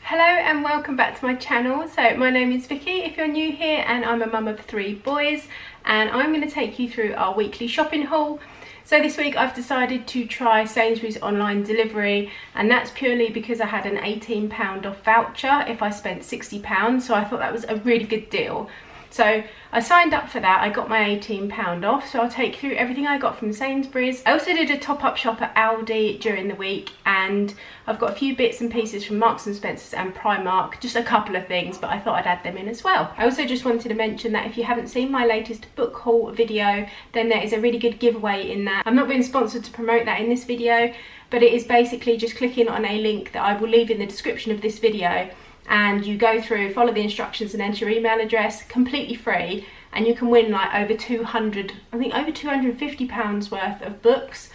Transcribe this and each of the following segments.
Hello and welcome back to my channel. So my name is Vicky if you're new here, and I'm a mum of 3 boys, and I'm going to take you through our weekly shopping haul. So this week I've decided to try Sainsbury's online delivery, and that's purely because I had an £18 off voucher if I spent £60, so I thought that was a really good deal. So I signed up for that. I got my £18 off, so I'll take you through everything I got from Sainsbury's. I also did a top-up shop at Aldi during the week, and I've got a few bits and pieces from Marks and Spencer's and Primark, just a couple of things, but I thought I'd add them in as well. I also just wanted to mention that if you haven't seen my latest book haul video, then there is a really good giveaway in that. I'm not being sponsored to promote that in this video, but it is basically just clicking on a link that I will leave in the description of this video, and you go through, follow the instructions and enter your email address, completely free, and you can win like over 200, I think over £250 worth of books,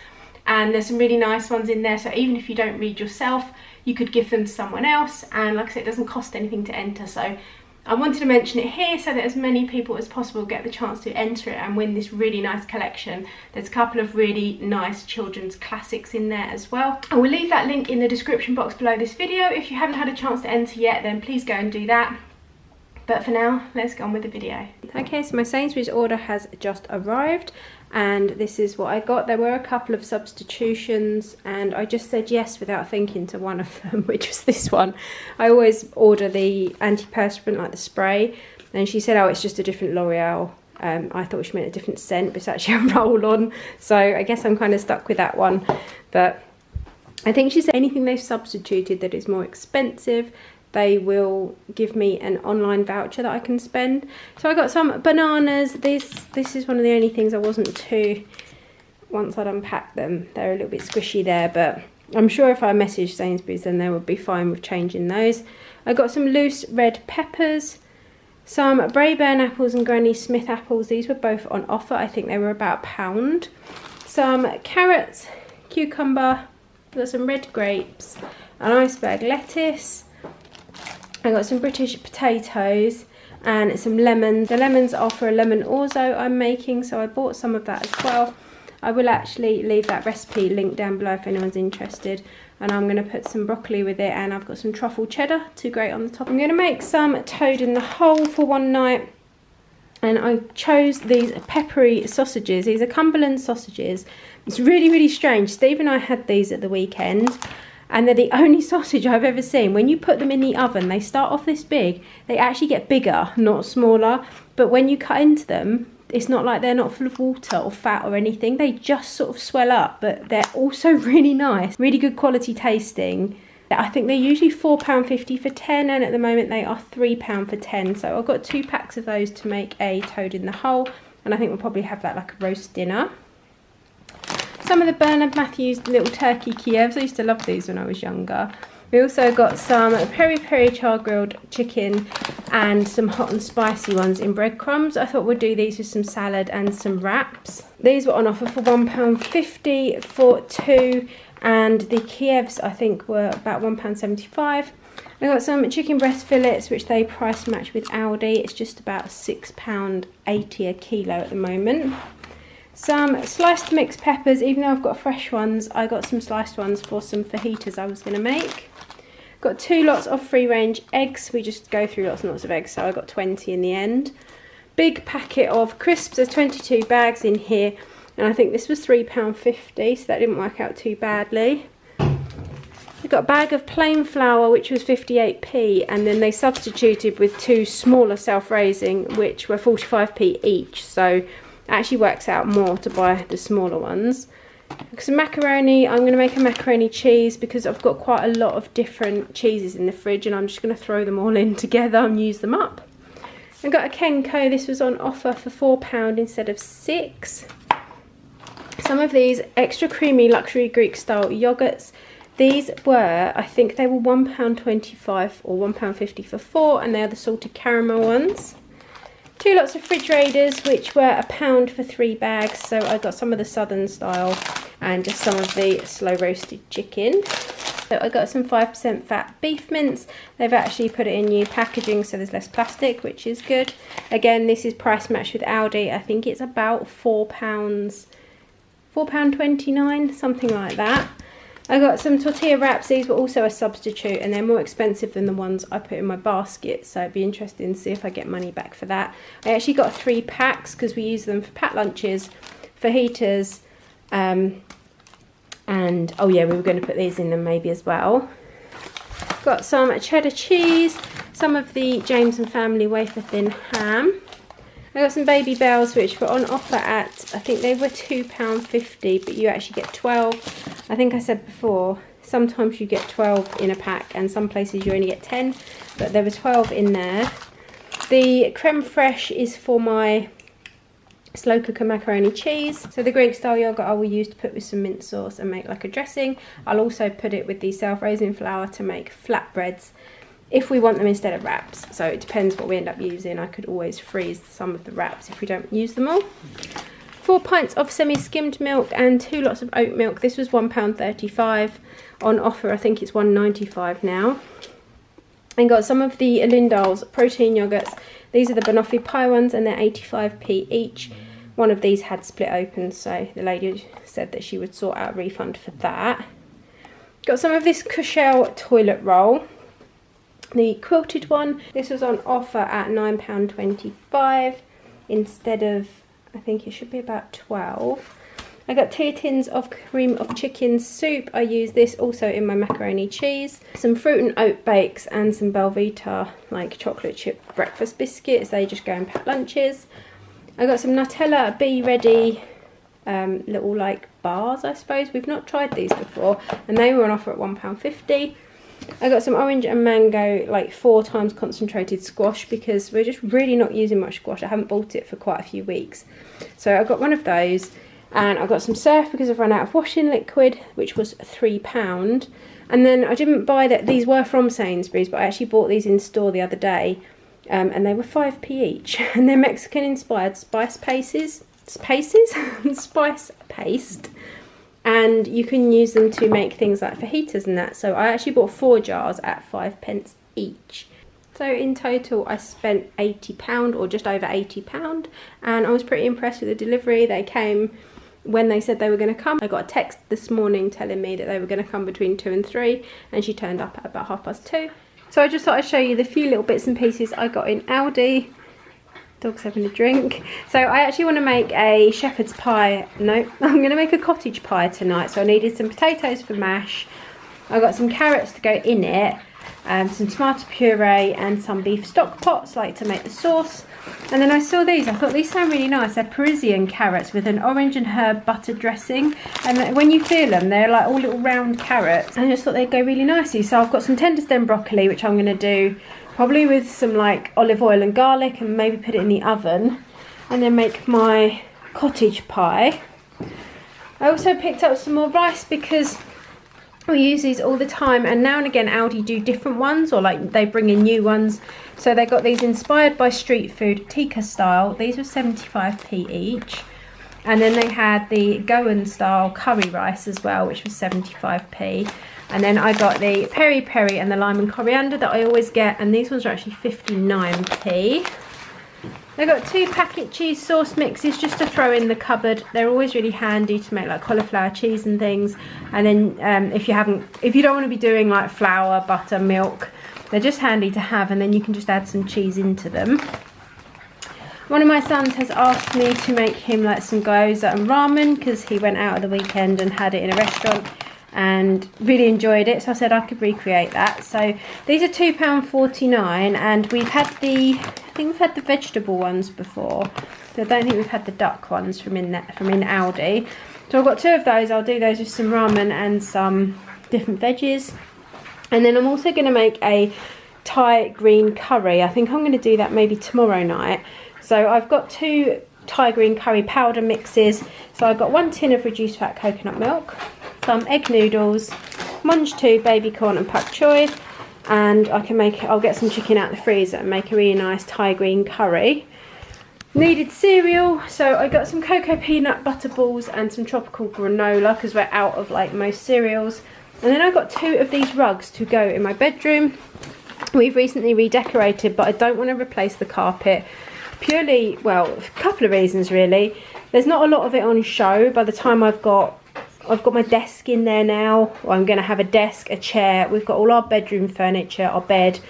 and there's some really nice ones in there, so even if you don't read yourself, you could give them to someone else, and like I said, it doesn't cost anything to enter. So I wanted to mention it here so that as many people as possible get the chance to enter it and win this really nice collection. There's a couple of really nice children's classics in there as well. I will leave that link in the description box below this video. If you haven't had a chance to enter yet, then please go and do that. But for now, let's go on with the video. Okay, so my Sainsbury's order has just arrived, and this is what I got. There were a couple of substitutions, and I just said yes without thinking to one of them, which was this one. I always order the antiperspirant, like the spray, and she said, oh, it's just a different L'Oreal. I thought she meant a different scent, but it's actually a roll-on, so I guess I'm kind of stuck with that one. But I think she said anything they've substituted that is more expensive, they will give me an online voucher that I can spend. So I got some bananas. This is one of the only things I wasn't too, once I'd unpacked them, they're a little bit squishy there, but I'm sure if I messaged Sainsbury's then they would be fine with changing those. I got some loose red peppers, some Braeburn apples and Granny Smith apples. These were both on offer. I think they were about £1. Some carrots, cucumber, I got some red grapes, an iceberg lettuce. I got some British potatoes and some lemons. The lemons are for a lemon orzo I'm making, so I bought some of that as well. I will actually leave that recipe linked down below if anyone's interested. And I'm going to put some broccoli with it, and I've got some truffle cheddar to grate on the top. I'm going to make some toad in the hole for one night, and I chose these peppery sausages. These are Cumberland sausages. It's really, really strange. Steve and I had these at the weekend, and they're the only sausage I've ever seen. When you put them in the oven, they start off this big. They actually get bigger, not smaller. But when you cut into them, it's not like they're not full of water or fat or anything. They just sort of swell up, but they're also really nice. Really good quality tasting. I think they're usually £4.50 for 10, and at the moment they are £3 for 10. So I've got 2 packs of those to make a toad in the hole, and I think we'll probably have that like a roast dinner. Some of the Bernard Matthews little turkey Kievs. I used to love these when I was younger. We also got some peri-peri char-grilled chicken and some hot and spicy ones in breadcrumbs. I thought we'd do these with some salad and some wraps. These were on offer for £1.50 for 2, and the Kievs I think were about £1.75. I got some chicken breast fillets, which they price match with Aldi. It's just about £6.80 a kilo at the moment. Some sliced mixed peppers. Even though I've got fresh ones, I got some sliced ones for some fajitas I was going to make. Got 2 lots of free range eggs. We just go through lots and lots of eggs, so I got 20 in the end. Big packet of crisps. There's 22 bags in here, and I think this was £3.50, so that didn't work out too badly. I got a bag of plain flour, which was 58p, and then they substituted with 2 smaller self-raising, which were 45p each, so it actually works out more to buy the smaller ones. Some macaroni. I'm going to make a macaroni cheese because I've got quite a lot of different cheeses in the fridge, and I'm just going to throw them all in together and use them up. I got a Kenko. This was on offer for £4 instead of £6. Some of these extra creamy luxury Greek style yogurts. These were, I think they were £1.25 or £1.50 for 4, and they are the salted caramel ones. 2 lots of fridge raiders, which were £1 for 3 bags. So I got some of the southern style and just some of the slow roasted chicken. So I got some 5% fat beef mince. They've actually put it in new packaging, so there's less plastic, which is good. Again, this is price matched with Aldi. I think it's about £4, £4.29, something like that. I got some tortilla wraps. These were also a substitute and they're more expensive than the ones I put in my basket, so it'd be interesting to see if I get money back for that. I actually got 3 packs because we use them for packed lunches, fajitas, and oh yeah, we were going to put these in them maybe as well. Got some cheddar cheese, some of the James and Family wafer thin ham. I got some Baby Bells, which were on offer at, I think they were £2.50, but you actually get 12. I think I said before, sometimes you get 12 in a pack and some places you only get 10, but there were 12 in there. The creme fraiche is for my slow cooker macaroni cheese. So the Greek style yogurt I will use to put with some mint sauce and make like a dressing. I'll also put it with the self-raising flour to make flatbreads if we want them instead of wraps. So it depends what we end up using. I could always freeze some of the wraps if we don't use them all. 4 pints of semi-skimmed milk and 2 lots of oat milk. This was £1.35 on offer. I think it's £1.95 now. And got some of the Lindal's protein yogurts. These are the banoffee pie ones and they're 85p each. One of these had split open, so the lady said that she would sort out a refund for that. Got some of this Cushelle toilet roll. The quilted one, this was on offer at £9.25 instead of, I think it should be about 12. I got 2 tins of cream of chicken soup. I use this also in my macaroni cheese. Some fruit and oat bakes and some Belvita like chocolate chip breakfast biscuits. They just go in packed lunches. I got some Nutella Be Ready little like bars, I suppose. We've not tried these before and they were on offer at £1.50. I got some orange and mango like 4 times concentrated squash because we're just really not using much squash. I haven't bought it for quite a few weeks. So I got one of those and I got some surf because I've run out of washing liquid, which was £3. And then I didn't buy that. These were from Sainsbury's, but I actually bought these in store the other day and they were 5p each. And they're Mexican inspired spice paste. And you can use them to make things like fajitas and that. So I actually bought 4 jars at 5p each. So in total I spent £80 or just over £80 and I was pretty impressed with the delivery. They came when they said they were going to come. I got a text this morning telling me that they were going to come between 2 and 3 and she turned up at about 2:30. So I just thought I'd show you the few little bits and pieces I got in Aldi. Dog's having a drink. So I actually want to make a shepherd's pie. No, I'm going to make a cottage pie tonight. So I needed some potatoes for mash. I got some carrots to go in it, some tomato puree and some beef stock pots like to make the sauce. And then I saw these. I thought these sound really nice. They're Parisian carrots with an orange and herb butter dressing. And when you feel them, they're like all little round carrots. I just thought they'd go really nicely. So I've got some tender stem broccoli, which I'm going to do probably with some like olive oil and garlic and maybe put it in the oven and then make my cottage pie. I also picked up some more rice because we use these all the time and now and again Aldi do different ones or like they bring in new ones. So they got these inspired by street food tikka style. These were 75p each. And then they had the Goan style curry rice as well, which was 75p. And then I got the peri peri and the lime and coriander that I always get, and these ones are actually 59p. I got 2 packet cheese sauce mixes just to throw in the cupboard. They're always really handy to make like cauliflower cheese and things. And then if you don't want to be doing like flour, butter, milk, they're just handy to have, and then you can just add some cheese into them. One of my sons has asked me to make him like some gyoza and ramen because he went out at the weekend and had it in a restaurant and really enjoyed it, so I said I could recreate that. So these are £2.49 and we've had I think we've had the vegetable ones before, so I don't think we've had the duck ones from in Aldi. So I've got 2 of those. I'll do those with some ramen and some different veggies. And then I'm also going to make a Thai green curry. I think I'm going to do that maybe tomorrow night. So I've got 2 Thai green curry powder mixes. So I've got 1 tin of reduced fat coconut milk, some egg noodles, munch 2 baby corn and pak choy, and I'll get some chicken out the freezer and make a really nice Thai green curry. Needed cereal, so I got some cocoa peanut butter balls and some tropical granola because we're out of like most cereals. And then I got 2 of these rugs to go in my bedroom. We've recently redecorated, but I don't want to replace the carpet. Purely, well, a couple of reasons really. There's not a lot of it on show. By the time I've got I've got my desk in there now. I'm going to have a desk, a chair. We've got all our bedroom furniture, our bed.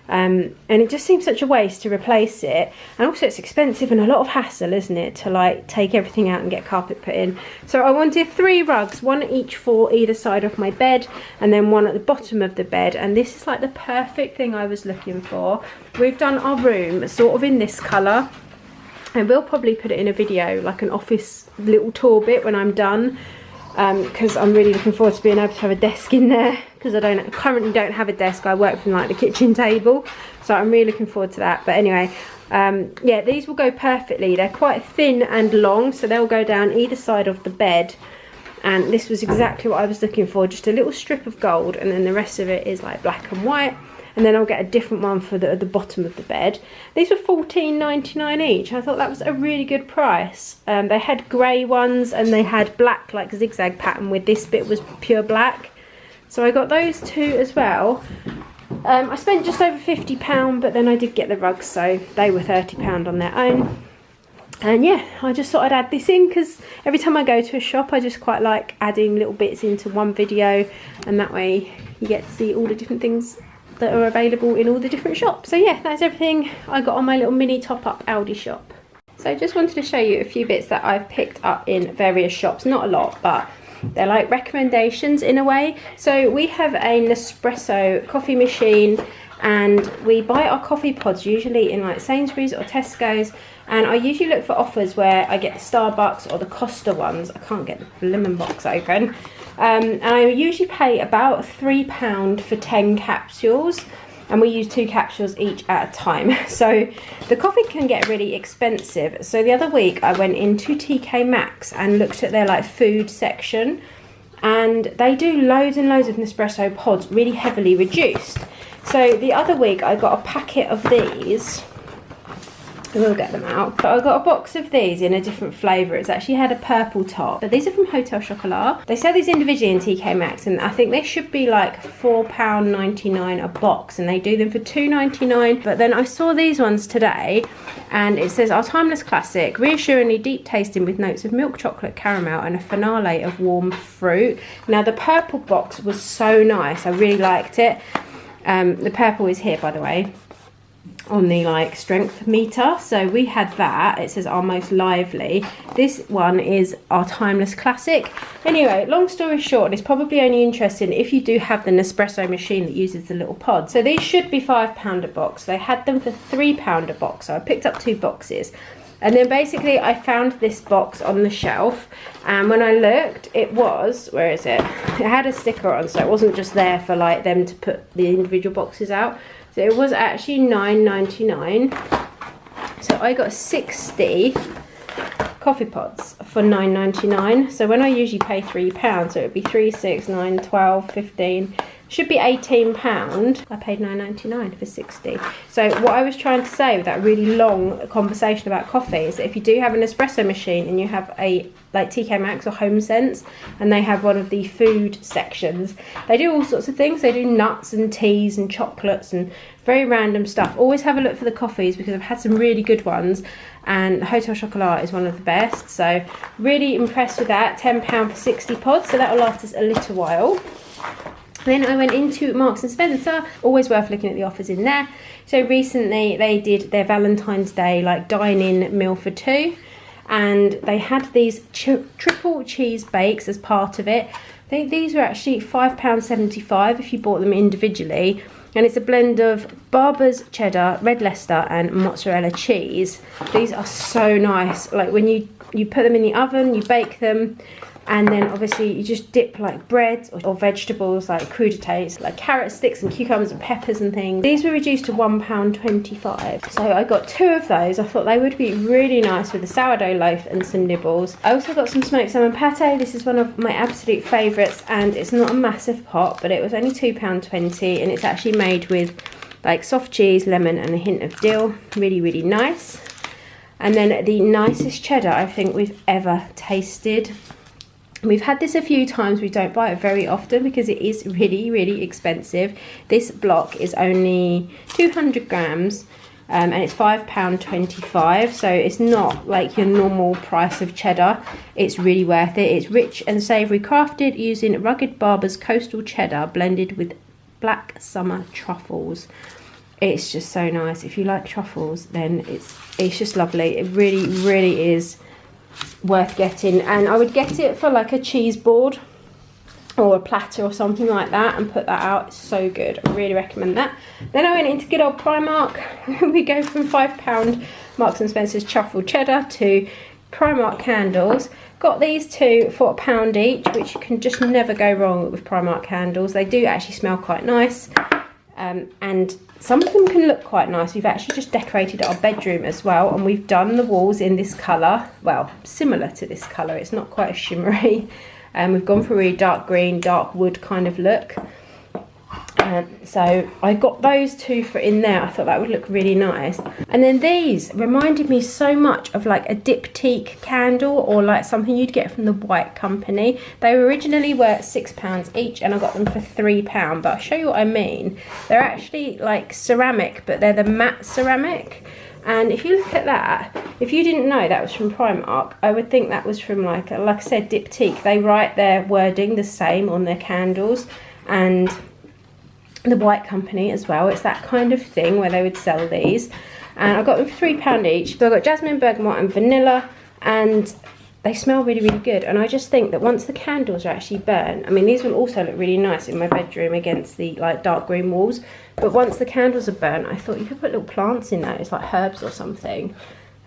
And it just seems such a waste to replace it. And also it's expensive and a lot of hassle, isn't it, to like take everything out and get carpet put in. So I wanted 3 rugs, one each for either side of my bed, and then one at the bottom of the bed. And this is like the perfect thing I was looking for. We've done our room sort of in this colour. And we'll probably put it in a video, like an office little tour bit when I'm done. Because I'm really looking forward to being able to have a desk in there, because I currently don't have a desk. I work from like the kitchen table, so I'm really looking forward to that. But anyway, yeah, these will go perfectly. They're quite thin and long, so they'll go down either side of the bed. And this was exactly what I was looking for, just a little strip of gold, and then the rest of it is like black and white. And then I'll get a different one for the bottom of the bed. These were $14.99 each. I thought that was a really good price. They had grey ones and they had black, like zigzag pattern, with this bit was pure black. So I got those 2 as well. I spent just over £50, but then I did get the rugs, so they were £30 on their own. And yeah, I just thought I'd add this in, because every time I go to a shop, I just quite like adding little bits into one video, and that way you get to see all the different things that are available in all the different shops. So yeah, that's everything I got on my little mini top-up Aldi shop. So I just wanted to show you a few bits that I've picked up in various shops. Not a lot, but they're like recommendations in a way. So we have a Nespresso coffee machine, and we buy our coffee pods usually in like Sainsbury's or Tesco's, and I usually look for offers where I get the Starbucks or the Costa ones. I can't get the lemon box open. And I usually pay about £3 for 10 capsules, and we use 2 capsules each at a time. So the coffee can get really expensive. So the other week I went into TK Maxx and looked at their like food section, and they do loads and loads of Nespresso pods, really heavily reduced. So the other week I got a packet of these. We'll get them out. But I got a box of these in a different flavour. It's actually had a purple top. But these are from Hotel Chocolat. They sell these individually in TK Maxx, and I think they should be like £4.99 a box, and they do them for £2.99. But then I saw these ones today, and it says, our timeless classic, reassuringly deep tasting with notes of milk chocolate caramel and a finale of warm fruit. Now the purple box was so nice. I really liked it. The purple is here, by the way, on the like strength meter. So we had that. It says our most lively. This one is our timeless classic. Anyway, long story short, it's probably only interesting if you do have the Nespresso machine that uses the little pod. So these should be £5 a box. They had them for £3 a box, so I picked up 2 boxes. And then basically I found this box on the shelf, and when I looked, it was, where is it? It had a sticker on, so it wasn't just there for like them to put the individual boxes out. So it was actually $9.99. So I got 60 coffee pods for $9.99. So when I usually pay £3, so it would be 3, 6, 9, 12, 15. Should be £18. I paid $9.99 for 60. So what I was trying to say with that really long conversation about coffee is that if you do have an espresso machine and you have a like TK Maxx or HomeSense, and they have one of the food sections, they do all sorts of things. They do nuts and teas and chocolates and very random stuff. Always have a look for the coffees, because I've had some really good ones, and Hotel Chocolat is one of the best. So really impressed with that. £10 for 60 pods, so that will last us a little while. Then I went into Marks and Spencer. Always worth looking at the offers in there. So recently they did their Valentine's Day like dine-in meal for 2, and they had these triple cheese bakes as part of it. I think these were actually £5.75 if you bought them individually, and it's a blend of Barber's cheddar, red Leicester and mozzarella cheese. These are so nice. Like when you put them in the oven, you bake them, and then obviously you just dip like bread or vegetables like crudités, like carrot sticks and cucumbers and peppers and things. These were reduced to £1.25. So I got 2 of those. I thought they would be really nice with a sourdough loaf and some nibbles. I also got some smoked salmon pate. This is one of my absolute favourites, and it's not a massive pot, but it was only £2.20, and it's actually made with like soft cheese, lemon and a hint of dill. Really, really nice. And then the nicest cheddar I think we've ever tasted. We've had this a few times. We don't buy it very often because it is really, really expensive. This block is only 200 grams, and it's £5.25, so it's not like your normal price of cheddar. It's really worth it. It's rich and savoury, crafted using rugged Barber's coastal cheddar blended with black summer truffles. It's just so nice. If you like truffles, then it's just lovely. It really is worth getting, and I would get it for like a cheese board or a platter or something like that and put that out. It's so good. I really recommend that. Then I went into good old Primark. We go from £5 Marks and Spencer's truffle cheddar to Primark candles. Got these two for £1 each, which you can just never go wrong with Primark candles. They do actually smell quite nice, and some of them can look quite nice. We've actually just decorated our bedroom as well, and we've done the walls in this colour, well, similar to this colour. It's not quite as shimmery. We've gone for a really dark green, dark wood kind of look. So I got those two for in there. I thought that would look really nice. And then these reminded me so much of like a diptyque candle, or like something you'd get from the White Company. They originally were £6 each, and I got them for £3, but I'll show you what I mean. They're actually like ceramic, but they're the matte ceramic. And if you look at that, if you didn't know that was from Primark, I would think that was from like I said, diptyque. They write their wording the same on their candles, and the White Company as well. It's that kind of thing where they would sell these, and I got them for £3 each. So I got jasmine, bergamot and vanilla, and they smell really good. And I just think that once the candles are actually burnt, I mean, these will also look really nice in my bedroom against the like dark green walls, but once the candles are burnt, I thought you could put little plants in those, like herbs or something,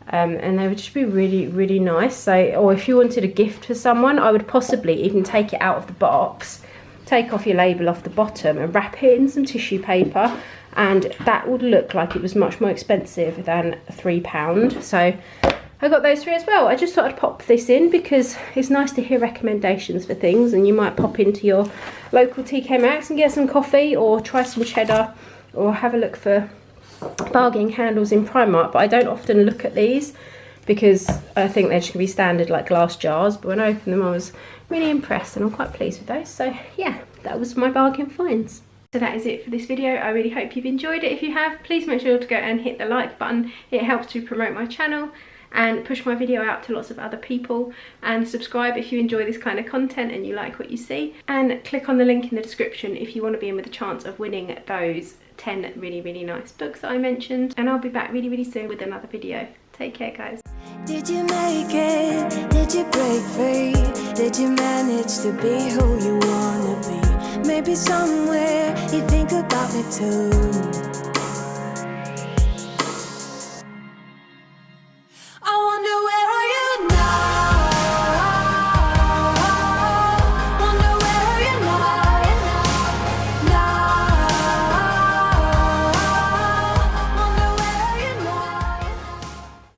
and they would just be really nice. So, or if you wanted a gift for someone, I would possibly even take it out of the box, take off your label off the bottom and wrap it in some tissue paper, and that would look like it was much more expensive than £3. So I got those three as well. I just thought I'd pop this in because it's nice to hear recommendations for things, and you might pop into your local TK Maxx and get some coffee, or try some cheddar, or have a look for bargain candles in Primark. But I don't often look at these because I think they're just going to be standard like glass jars, but when I opened them I was really impressed, and I'm quite pleased with those. So yeah, that was my bargain finds. So that is it for this video. I really hope you've enjoyed it. If you have, please make sure to go and hit the like button. It helps to promote my channel and push my video out to lots of other people, and subscribe if you enjoy this kind of content and you like what you see, and click on the link in the description if you want to be in with a chance of winning those 10 really nice books that I mentioned. And I'll be back really soon with another video. Take care, guys. Did you make it? Did you break free? Did you manage to be who you wanna be? Maybe somewhere you think about me too.